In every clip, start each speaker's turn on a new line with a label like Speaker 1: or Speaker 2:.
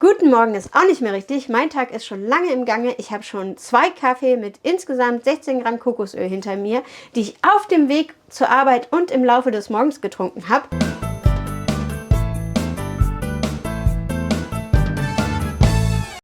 Speaker 1: Guten Morgen ist auch nicht mehr richtig. Mein Tag ist schon lange im Gange. Ich habe schon 2 Kaffee mit insgesamt 16 Gramm Kokosöl hinter mir, die ich auf dem Weg zur Arbeit und im Laufe des Morgens getrunken habe.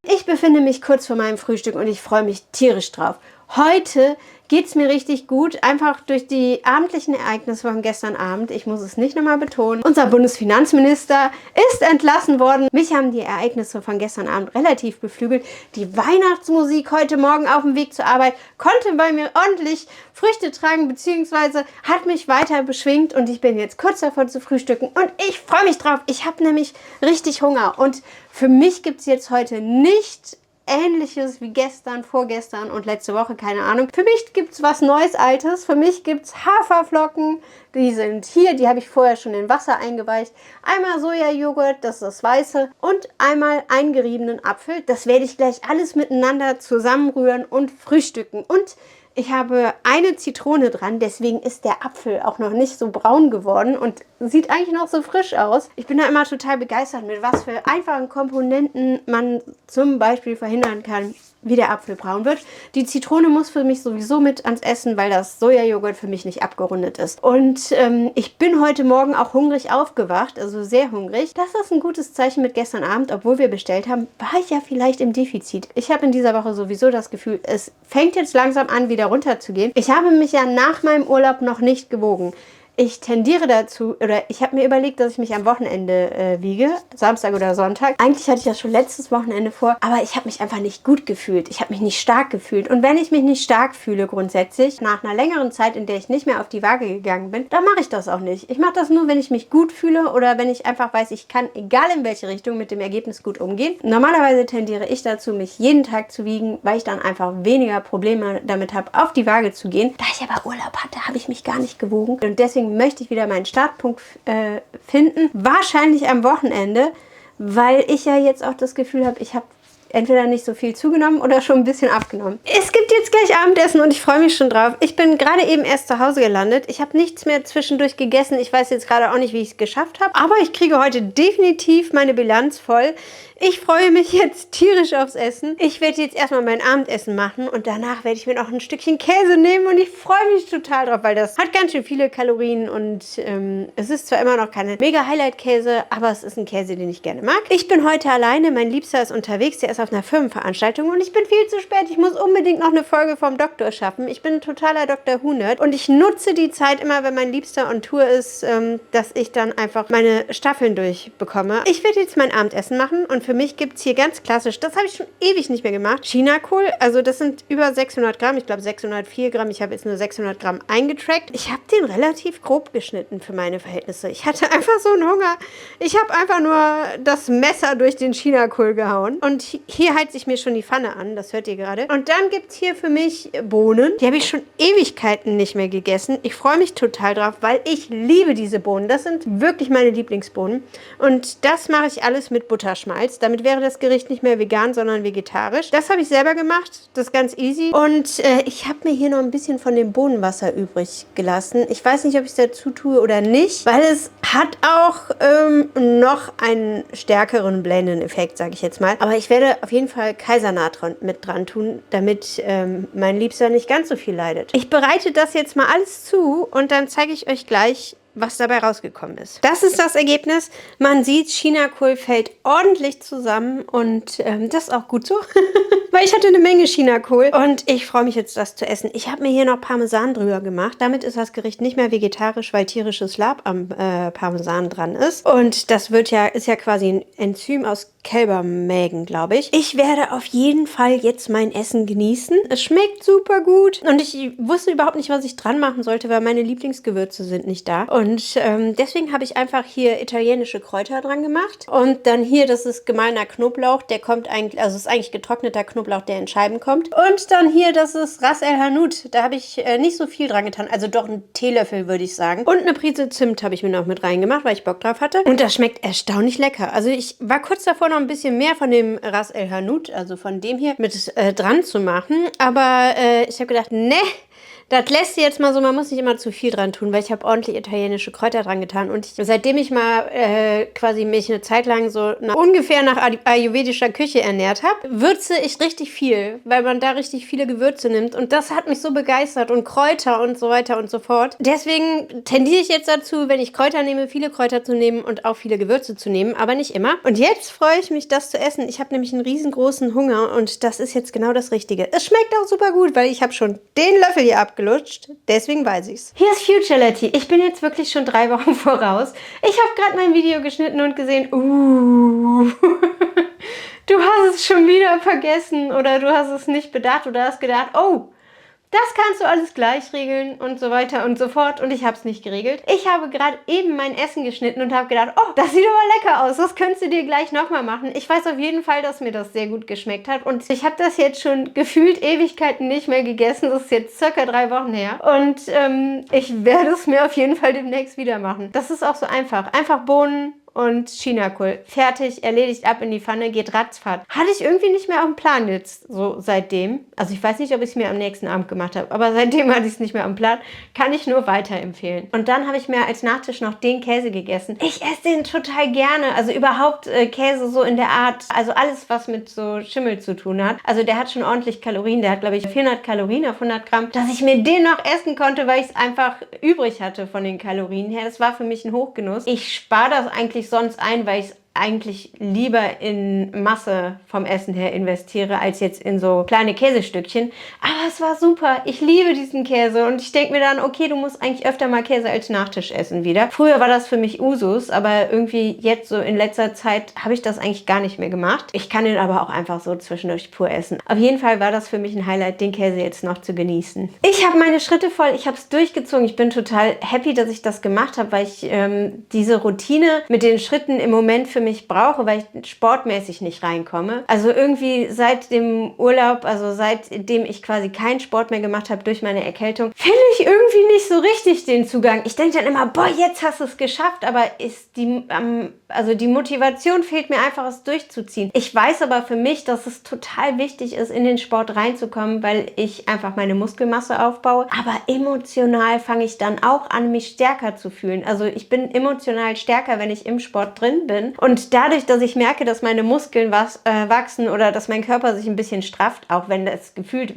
Speaker 1: Ich befinde mich kurz vor meinem Frühstück und ich freue mich tierisch drauf. Heute geht es mir richtig gut, einfach durch die abendlichen Ereignisse von gestern Abend. Ich muss es nicht nochmal betonen. Unser Bundesfinanzminister ist entlassen worden. Mich haben die Ereignisse von gestern Abend relativ beflügelt. Die Weihnachtsmusik heute Morgen auf dem Weg zur Arbeit konnte bei mir ordentlich Früchte tragen, beziehungsweise hat mich weiter beschwingt und ich bin jetzt kurz davor zu frühstücken und ich freue mich drauf. Ich habe nämlich richtig Hunger und für mich gibt es jetzt heute nicht Ähnliches wie gestern, vorgestern und letzte Woche, keine Ahnung. Für mich gibt es was Neues, Altes. Für mich gibt es Haferflocken. Die sind hier, die habe ich vorher schon in Wasser eingeweicht. Einmal Sojajoghurt, das ist das Weiße. Und einmal eingeriebenen Apfel. Das werde ich gleich alles miteinander zusammenrühren und frühstücken. Und ich habe eine Zitrone dran, deswegen ist der Apfel auch noch nicht so braun geworden und sieht eigentlich noch so frisch aus. Ich bin da immer total begeistert, mit was für einfachen Komponenten man zum Beispiel verhindern kann, wie der Apfel braun wird. Die Zitrone muss für mich sowieso mit ans Essen, weil das Sojajoghurt für mich nicht abgerundet ist. Und ich bin heute Morgen auch hungrig aufgewacht, also sehr hungrig. Das ist ein gutes Zeichen mit gestern Abend, obwohl wir bestellt haben, war ich ja vielleicht im Defizit. Ich habe in dieser Woche sowieso das Gefühl, es fängt jetzt langsam an, wieder runterzugehen. Ich habe mich ja nach meinem Urlaub noch nicht gewogen. Ich tendiere dazu, oder ich habe mir überlegt, dass ich mich am Wochenende wiege, Samstag oder Sonntag. Eigentlich hatte ich das schon letztes Wochenende vor, aber ich habe mich einfach nicht gut gefühlt. Ich habe mich nicht stark gefühlt. Und wenn ich mich nicht stark fühle grundsätzlich, nach einer längeren Zeit, in der ich nicht mehr auf die Waage gegangen bin, dann mache ich das auch nicht. Ich mache das nur, wenn ich mich gut fühle oder wenn ich einfach weiß, ich kann, egal in welche Richtung, mit dem Ergebnis gut umgehen. Normalerweise tendiere ich dazu, mich jeden Tag zu wiegen, weil ich dann einfach weniger Probleme damit habe, auf die Waage zu gehen. Da ich aber Urlaub hatte, habe ich mich gar nicht gewogen. Und deswegen möchte ich wieder meinen Startpunkt finden. Wahrscheinlich am Wochenende, weil ich ja jetzt auch das Gefühl habe, ich habe entweder nicht so viel zugenommen oder schon ein bisschen abgenommen. Es gibt jetzt gleich Abendessen und ich freue mich schon drauf. Ich bin gerade eben erst zu Hause gelandet. Ich habe nichts mehr zwischendurch gegessen. Ich weiß jetzt gerade auch nicht, wie ich es geschafft habe. Aber ich kriege heute definitiv meine Bilanz voll. Ich freue mich jetzt tierisch aufs Essen. Ich werde jetzt erstmal mein Abendessen machen und danach werde ich mir noch ein Stückchen Käse nehmen und ich freue mich total drauf, weil das hat ganz schön viele Kalorien und es ist zwar immer noch keine mega Highlight-Käse, aber es ist ein Käse, den ich gerne mag. Ich bin heute alleine. Mein Liebster ist unterwegs. Der ist auf einer Firmenveranstaltung und ich bin viel zu spät. Ich muss unbedingt noch eine Folge vom Doktor schaffen. Ich bin ein totaler Dr. Who-Nerd und ich nutze die Zeit immer, wenn mein Liebster on Tour ist, dass ich dann einfach meine Staffeln durchbekomme. Ich werde jetzt mein Abendessen machen und für mich gibt es hier ganz klassisch, das habe ich schon ewig nicht mehr gemacht, Chinakohl. Also das sind über 600 Gramm, ich glaube 604 Gramm. Ich habe jetzt nur 600 Gramm eingetrackt. Ich habe den relativ grob geschnitten für meine Verhältnisse. Ich hatte einfach so einen Hunger. Ich habe einfach nur das Messer durch den Chinakohl gehauen. Und hier heizt ich mir schon die Pfanne an, das hört ihr gerade. Und dann gibt es hier für mich Bohnen. Die habe ich schon Ewigkeiten nicht mehr gegessen. Ich freue mich total drauf, weil ich liebe diese Bohnen. Das sind wirklich meine Lieblingsbohnen. Und das mache ich alles mit Butterschmalz. Damit wäre das Gericht nicht mehr vegan, sondern vegetarisch. Das habe ich selber gemacht. Das ist ganz easy. Und ich habe mir hier noch ein bisschen von dem Bohnenwasser übrig gelassen. Ich weiß nicht, ob ich es dazu tue oder nicht, weil es hat auch noch einen stärkeren Blenden-Effekt, sage ich jetzt mal. Aber ich werde auf jeden Fall Kaisernatron mit dran tun, damit mein Liebster nicht ganz so viel leidet. Ich bereite das jetzt mal alles zu und dann zeige ich euch gleich, was dabei rausgekommen ist. Das ist das Ergebnis. Man sieht, Chinakohl fällt ordentlich zusammen und das ist auch gut so, weil ich hatte eine Menge Chinakohl und ich freue mich jetzt, das zu essen. Ich habe mir hier noch Parmesan drüber gemacht. Damit ist das Gericht nicht mehr vegetarisch, weil tierisches Lab am Parmesan dran ist. Und das ist ja quasi ein Enzym aus Kälbermägen, glaube ich. Ich werde auf jeden Fall jetzt mein Essen genießen. Es schmeckt super gut und ich wusste überhaupt nicht, was ich dran machen sollte, weil meine Lieblingsgewürze sind nicht da. Und deswegen habe ich einfach hier italienische Kräuter dran gemacht. Und dann hier, das ist gemahlener Knoblauch, der kommt eigentlich, also ist eigentlich getrockneter Knoblauch, der in Scheiben kommt. Und dann hier, das ist Ras El Hanout. Da habe ich nicht so viel dran getan, also doch einen Teelöffel, würde ich sagen. Und eine Prise Zimt habe ich mir noch mit reingemacht, weil ich Bock drauf hatte. Und das schmeckt erstaunlich lecker. Also ich war kurz davor, noch ein bisschen mehr von dem Ras El Hanout, also von dem hier, mit dran zu machen. Aber ich habe gedacht, ne, Das lässt sie jetzt mal so, man muss nicht immer zu viel dran tun, weil ich habe ordentlich italienische Kräuter dran getan. Und seitdem ich mal quasi mich eine Zeit lang so ungefähr nach ayurvedischer Küche ernährt habe, würze ich richtig viel, weil man da richtig viele Gewürze nimmt. Und das hat mich so begeistert und Kräuter und so weiter und so fort. Deswegen tendiere ich jetzt dazu, wenn ich Kräuter nehme, viele Kräuter zu nehmen und auch viele Gewürze zu nehmen, aber nicht immer. Und jetzt freue ich mich, das zu essen. Ich habe nämlich einen riesengroßen Hunger und das ist jetzt genau das Richtige. Es schmeckt auch super gut, weil ich habe schon den Löffel hier abgelutscht. Deswegen weiß ich's. Hier ist Future Letty. Ich bin jetzt wirklich schon 3 Wochen voraus. Ich habe gerade mein Video geschnitten und gesehen, du hast es schon wieder vergessen oder du hast es nicht bedacht oder hast gedacht, oh, das kannst du alles gleich regeln und so weiter und so fort. Und ich habe es nicht geregelt. Ich habe gerade eben mein Essen geschnitten und habe gedacht, oh, das sieht aber lecker aus. Das könntest du dir gleich nochmal machen. Ich weiß auf jeden Fall, dass mir das sehr gut geschmeckt hat. Und ich habe das jetzt schon gefühlt Ewigkeiten nicht mehr gegessen. Das ist jetzt circa 3 Wochen her. Und ich werde es mir auf jeden Fall demnächst wieder machen. Das ist auch so einfach. Einfach Bohnen und Chinakohl. Fertig, erledigt, ab in die Pfanne, geht ratzfatz. Hatte ich irgendwie nicht mehr auf dem Plan jetzt, so seitdem. Also ich weiß nicht, ob ich es mir am nächsten Abend gemacht habe, aber seitdem hatte ich es nicht mehr am Plan. Kann ich nur weiterempfehlen. Und dann habe ich mir als Nachtisch noch den Käse gegessen. Ich esse den total gerne. Also überhaupt Käse so in der Art, also alles, was mit so Schimmel zu tun hat. Also der hat schon ordentlich Kalorien. Der hat, glaube ich, 400 Kalorien auf 100 Gramm. Dass ich mir den noch essen konnte, weil ich es einfach übrig hatte von den Kalorien her. Das war für mich ein Hochgenuss. Ich spare das eigentlich sonst ein, weil ich es eigentlich lieber in Masse vom Essen her investiere, als jetzt in so kleine Käsestückchen. Aber es war super. Ich liebe diesen Käse und ich denke mir dann, okay, du musst eigentlich öfter mal Käse als Nachtisch essen wieder. Früher war das für mich Usus, aber irgendwie jetzt so in letzter Zeit habe ich das eigentlich gar nicht mehr gemacht. Ich kann den aber auch einfach so zwischendurch pur essen. Auf jeden Fall war das für mich ein Highlight, den Käse jetzt noch zu genießen. Ich habe meine Schritte voll, ich habe es durchgezogen. Ich bin total happy, dass ich das gemacht habe, weil ich diese Routine mit den Schritten im Moment für mich brauche, weil ich sportmäßig nicht reinkomme. Also irgendwie seit dem Urlaub, also seitdem ich quasi keinen Sport mehr gemacht habe durch meine Erkältung, finde ich irgendwie nicht so richtig den Zugang. Ich denke dann immer, boah, jetzt hast du es geschafft, aber ist die Motivation fehlt mir einfach, es durchzuziehen. Ich weiß aber für mich, dass es total wichtig ist, in den Sport reinzukommen, weil ich einfach meine Muskelmasse aufbaue. Aber emotional fange ich dann auch an, mich stärker zu fühlen. Also ich bin emotional stärker, wenn ich im Sport drin bin. Und dadurch, dass ich merke, dass meine Muskeln wachsen oder dass mein Körper sich ein bisschen strafft, auch wenn das gefühlt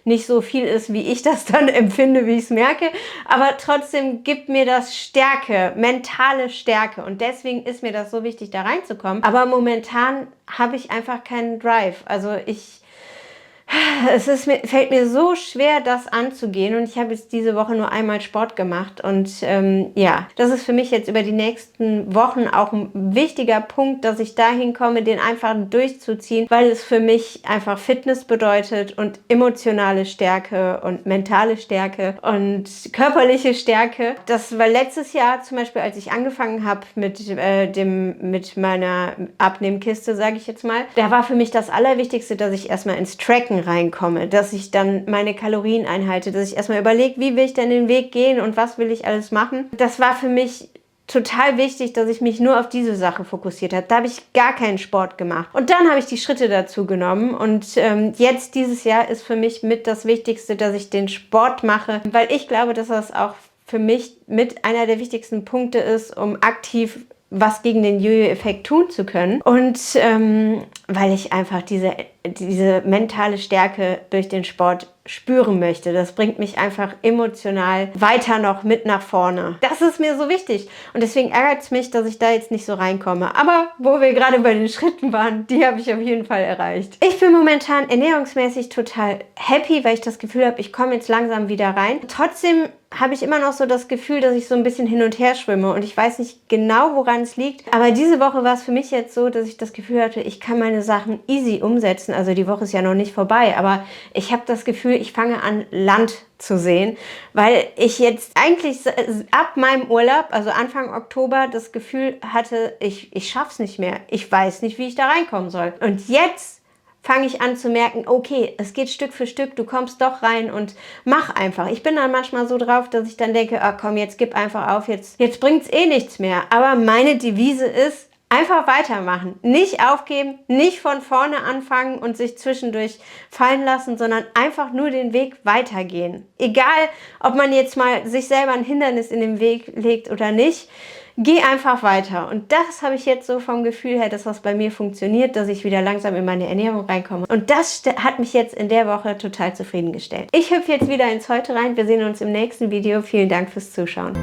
Speaker 1: nicht so viel ist, wie ich das dann empfinde, wie ich es merke, aber trotzdem gibt mir das Stärke, mentale Stärke und deswegen ist mir das so wichtig, da reinzukommen. Aber momentan habe ich einfach keinen Drive. Also fällt mir so schwer, das anzugehen und ich habe jetzt diese Woche nur einmal Sport gemacht und ja, das ist für mich jetzt über die nächsten Wochen auch ein wichtiger Punkt, dass ich dahin komme, den einfach durchzuziehen, weil es für mich einfach Fitness bedeutet und emotionale Stärke und mentale Stärke und körperliche Stärke. Das war letztes Jahr zum Beispiel, als ich angefangen habe mit meiner Abnehmkiste, sage ich jetzt mal, da war für mich das Allerwichtigste, dass ich erstmal ins Tracken reinkomme, dass ich dann meine Kalorien einhalte, dass ich erstmal überlege, wie will ich denn den Weg gehen und was will ich alles machen. Das war für mich total wichtig, dass ich mich nur auf diese Sache fokussiert habe. Da habe ich gar keinen Sport gemacht. Und dann habe ich die Schritte dazu genommen und jetzt dieses Jahr ist für mich mit das Wichtigste, dass ich den Sport mache, weil ich glaube, dass das auch für mich mit einer der wichtigsten Punkte ist, um aktiv was gegen den Jojo-Effekt tun zu können. Und weil ich einfach diese mentale Stärke durch den Sport spüren möchte. Das bringt mich einfach emotional weiter noch mit nach vorne. Das ist mir so wichtig. Und deswegen ärgert es mich, dass ich da jetzt nicht so reinkomme. Aber wo wir gerade bei den Schritten waren, die habe ich auf jeden Fall erreicht. Ich bin momentan ernährungsmäßig total happy, weil ich das Gefühl habe, ich komme jetzt langsam wieder rein. Trotzdem habe ich immer noch so das Gefühl, dass ich so ein bisschen hin und her schwimme und ich weiß nicht genau, woran es liegt. Aber diese Woche war es für mich jetzt so, dass ich das Gefühl hatte, ich kann meine Sachen easy umsetzen. Also die Woche ist ja noch nicht vorbei, aber ich habe das Gefühl, ich fange an, Land zu sehen, weil ich jetzt eigentlich ab meinem Urlaub, also Anfang Oktober, das Gefühl hatte, ich schaff's nicht mehr. Ich weiß nicht, wie ich da reinkommen soll. Und jetzt fange ich an zu merken, okay, es geht Stück für Stück, du kommst doch rein und mach einfach. Ich bin dann manchmal so drauf, dass ich dann denke, ah komm, jetzt gib einfach auf, jetzt bringt's eh nichts mehr. Aber meine Devise ist, Einfach weitermachen, nicht aufgeben, nicht von vorne anfangen und sich zwischendurch fallen lassen, sondern einfach nur den Weg weitergehen. Egal, ob man jetzt mal sich selber ein Hindernis in den Weg legt oder nicht, geh einfach weiter. Und das habe ich jetzt so vom Gefühl her, dass das bei mir funktioniert, dass ich wieder langsam in meine Ernährung reinkomme. Und das hat mich jetzt in der Woche total zufriedengestellt. Ich hüpfe jetzt wieder ins Heute rein. Wir sehen uns im nächsten Video. Vielen Dank fürs Zuschauen.